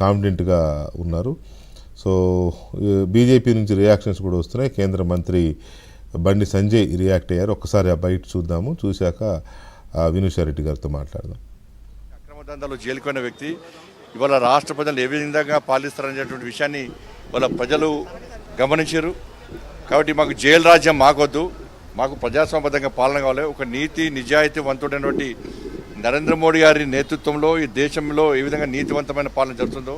కాన్ఫిడెంట్గా ఉన్నారు. So BJP నుంచి రియాక్షన్స్ కూడా వస్తున్నాయి. కేంద్ర మంత్రి బండి సంజయ్ రియాక్ట్ అయ్యారు. ఒక్కసారి ఆ బయట చూద్దాము, చూశాక వినూషారెడ్డి గారితో మాట్లాడదాం. అక్రమ దందాలు జైలుకున్న వ్యక్తి ఇవాళ రాష్ట్ర ప్రజలు ఏ విధంగా పాలిస్తారనేటువంటి విషయాన్ని వాళ్ళ ప్రజలు గమనించారు. కాబట్టి మాకు జైలు రాజ్యం మాకొద్దు, మాకు ప్రజాస్వామ్యబద్ధంగా పాలన కావాలి. ఒక నీతి నిజాయితీవంతుడైనటువంటి నరేంద్ర మోడీ గారి నేతృత్వంలో ఈ దేశంలో ఏ విధంగా నీతివంతమైన పాలన జరుగుతుందో,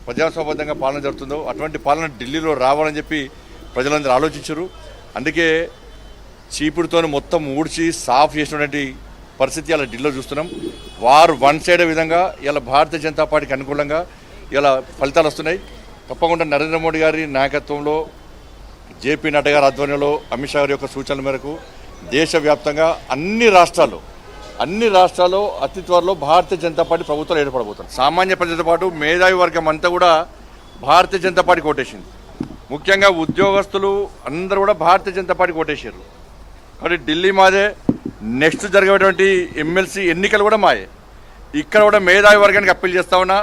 ప్రజాస్వామ్యబద్ధంగా పాలన జరుగుతుందో అటువంటి పాలన ఢిల్లీలో రావాలని చెప్పి ప్రజలందరూ ఆలోచించారు. అందుకే చీపుడుతో మొత్తం ఊడ్చి సాఫ్ చేసినటువంటి పరిస్థితి ఇలా ఢిల్లీలో చూస్తున్నాం. వారు వన్ సైడ్ విధంగా ఇలా భారతీయ జనతా పార్టీకి అనుకూలంగా ఇలా ఫలితాలు వస్తున్నాయి. తప్పకుండా నరేంద్ర మోడీ గారి నాయకత్వంలో, జేపీ నడ్డా గారి ఆధ్వర్యంలో, అమిత్ షా గారి యొక్క సూచనల మేరకు దేశవ్యాప్తంగా అన్ని రాష్ట్రాల్లో అతి త్వరలో భారతీయ జనతా పార్టీ ప్రభుత్వాలు ఏర్పడబోతుంది. సామాన్య ప్రజలతో పాటు మేధావి వర్గం అంతా కూడా భారతీయ జనతా పార్టీకి ఓటేసింది. ముఖ్యంగా ఉద్యోగస్తులు అందరూ కూడా భారతీయ జనతా పార్టీకి ఓటేసారు. కాబట్టి ఢిల్లీ మాదే, నెక్స్ట్ జరిగేటువంటి ఎమ్మెల్సీ ఎన్నికలు కూడా మాయే. ఇక్కడ కూడా మేధావి వర్గానికి అప్పీల్ చేస్తా ఉన్నా,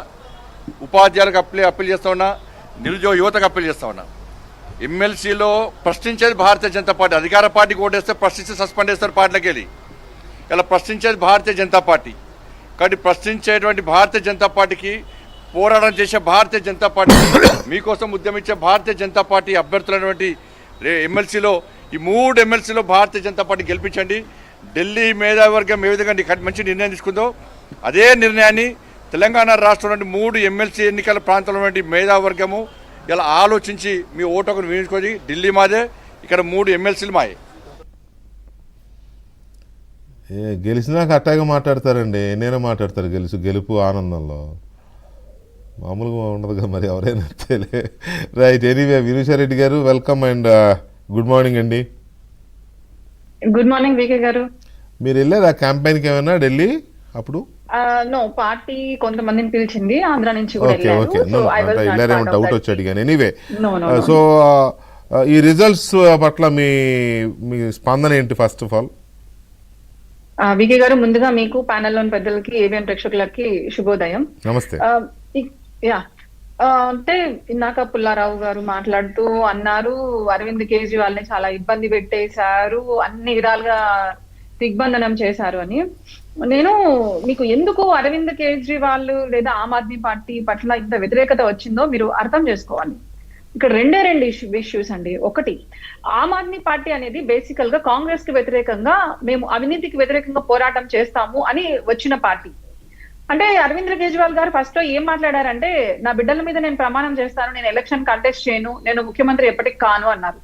ఉపాధ్యాయులకు అప్పీల్ చేస్తా ఉన్నా, నిరుద్యోగ యువతకు అప్పీల్ చేస్తా ఉన్నా. ఎమ్మెల్సీలో ప్రశ్నించేది భారతీయ జనతా పార్టీ. అధికార పార్టీకి ఓటేస్తే ప్రశ్నిస్తే సస్పెండ్ చేస్తారు పార్టీలకు వెళ్ళి. ఇలా ప్రశ్నించేది భారతీయ జనతా పార్టీ. కాబట్టి ప్రశ్నించేటువంటి భారతీయ జనతా పార్టీకి, పోరాటం చేసే భారతీయ జనతా పార్టీ, మీకోసం ఉద్యమించే భారతీయ జనతా పార్టీ అభ్యర్థులైనటువంటి ఎమ్మెల్సీలో ఈ 3 ఎమ్మెల్సీలో భారతీయ జనతా పార్టీ గెలిపించండి. ఢిల్లీ మేధావి వర్గం ఏ విధంగా మంచి నిర్ణయం తీసుకుందో అదే నిర్ణయాన్ని తెలంగాణ రాష్ట్రంలోని 3 ఎమ్మెల్సీ ఎన్నికల ప్రాంతంలో మేధావి వర్గము ఇలా ఆలోచించి మీ ఓటును వినియోగించుకొని ఢిల్లీ మాదే, ఇక్కడ 3 ఎమ్మెల్సీలు మాయే. గెలిచినాక అట్టాగా మాట్లాడతారండి, నేనే మాట్లాడతారు. గెలుపు ఆనందంలో మామూలుగా ఉండదుగా మరి ఎవరైనా తెలియ. రైట్, ఎనీవే వినూషారెడ్డి గారు వెల్కమ్ అండ్ గుడ్ మార్నింగ్ అండి. గుడ్ మార్నింగ్ వికే గారు. మీరు వెళ్ళారు ఆ క్యాంపెయిన్కి ఏమైనా ఢిల్లీ అప్పుడు? నో, పార్టీ కొంతమందిని పిలిచింది, ఆంధ్ర నుంచి కూడా వెళ్ళారేమో డౌట్ వచ్చి అడిగాను. ఎనీవే, సో ఈ రిజల్ట్స్ పట్ల మీ స్పందన ఏంటి? ఫస్ట్ ఆఫ్ ఆల్ వికే గారు, ముందుగా మీకు ప్యానెల్లోని పెద్దలకి, ఏవిఎన్ ప్రేక్షకులకి శుభోదయం. నమస్తే. అంటే ఇందాక పుల్లారావు గారు మాట్లాడుతూ అన్నారు, అరవింద్ కేజ్రీవాల్ ని చాలా ఇబ్బంది పెట్టేశారు, అన్ని విధాలుగా దిగ్బంధనం చేశారు అని. నేను మీకు ఎందుకు అరవింద్ కేజ్రీవాల్ లేదా ఆమ్ ఆద్మీ పార్టీ పట్ల ఇంత వ్యతిరేకత వచ్చిందో మీరు అర్థం చేసుకోవాలి. ఇక్కడ రెండు ఇష్యూస్ అండి. ఒకటి, ఆమ్ ఆద్మీ పార్టీ అనేది బేసికల్ గా కాంగ్రెస్ కి వ్యతిరేకంగా, మేము అవినీతికి వ్యతిరేకంగా పోరాటం చేస్తాము అని వచ్చిన పార్టీ. అంటే అరవింద్ కేజ్రీవాల్ గారు ఫస్ట్ ఏం మాట్లాడారంటే, నా బిడ్డల మీద నేను ప్రమాణం చేస్తాను, నేను ఎలక్షన్ కంటెస్ట్ చేయను, నేను ముఖ్యమంత్రి ఎప్పటికి కాను అన్నారు.